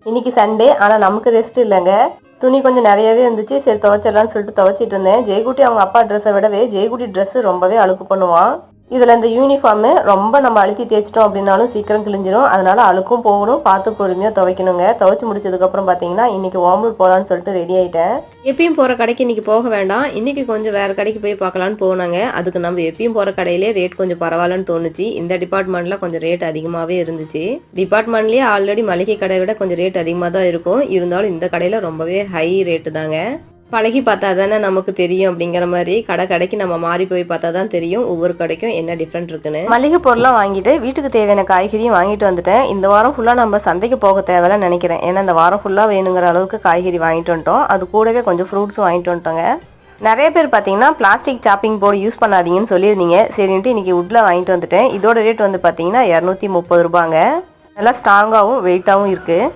இன்னைக்கு சண்டே, ஆனா நமக்கு ரெஸ்ட் இல்லைங்க. துணி கொஞ்சம் நிறையவே இருந்துச்சு. சரி துவைச்சிடலாம்னு சொல்லிட்டு துவைச்சிட்டு இருந்தேன். ஜெயக்குட்டி அவங்க அப்பா ட்ரெஸ்ஸை விடவே ஜெயக்குட்டி ட்ரெஸ் ரொம்பவே அழுக்கு பண்ணுவான். இதுல இந்த யூனிஃபார்ம் ரொம்ப நம்ம அழுத்தி தேய்ச்சிட்டோம் அப்படின்னாலும் சீக்கிரம் கிழிஞ்சிரும். அதனால அழுக்கும் போகணும், பார்த்து பொறுமையா துவைக்கணுங்க. துவைச்சு முடிச்சதுக்கு அப்புறம் பாத்தீங்கன்னா இன்னைக்கு ஓமலூர் போலான்னு சொல்லிட்டு ரெடி ஆயிட்டேன். எப்பயும் போற கடைக்கு இன்னைக்கு போக வேண்டாம், இன்னைக்கு கொஞ்சம் வேற கடைக்கு போய் பார்க்கலான்னு போனாங்க. அதுக்கு நம்ம எப்பயும் போற கடையிலே ரேட் கொஞ்சம் பரவாயில்லன்னு தோணுச்சு. இந்த டிபார்ட்மெண்ட்ல கொஞ்சம் ரேட் அதிகமாவே இருந்துச்சு. டிபார்ட்மெண்ட்லயே ஆல்ரெடி மளிகை கடை விட கொஞ்சம் ரேட் அதிகமா தான் இருக்கும். இருந்தாலும் இந்த கடையில ரொம்பவே ஹை ரேட்டு தாங்க. பழகி பார்த்தா தானே நமக்கு தெரியும் அப்படிங்கிற மாதிரி கடைக்கு நம்ம மாறி போய் பார்த்தா தான் தெரியும் ஒவ்வொரு கடைக்கும் என்ன டிஃப்ரெண்ட் இருக்குன்னு. மளிகை பொருள்லாம் வாங்கிட்டு வீட்டுக்கு தேவையான காய்கறியும் வாங்கிட்டு வந்துட்டேன். இந்த வாரம் ஃபுல்லாக நம்ம சந்தைக்கு போக தேவையில்லைன்னு நினைக்கிறேன். ஏன்னா இந்த வாரம் ஃபுல்லாக வேணுங்கிற அளவுக்கு காய்கறி வாங்கிட்டு வந்துட்டோம். அது கூடவே கொஞ்சம் ஃப்ரூட்ஸும் வாங்கிட்டு வந்துட்டோங்க. நிறைய பேர் பார்த்தீங்கன்னா பிளாஸ்டிக் சாப்பிங் போர்டு யூஸ் பண்ணாதீங்கன்னு சொல்லியிருந்தீங்க. சரின்ட்டு இன்னைக்கு வுட்ல வாங்கிட்டு வந்துட்டேன். இதோட ரேட் வந்து பார்த்தீங்கன்னா 230 ரூபாங்க. நல்லா ஸ்ட்ராங்காகவும் வெயிட்டாகவும் இருக்குது.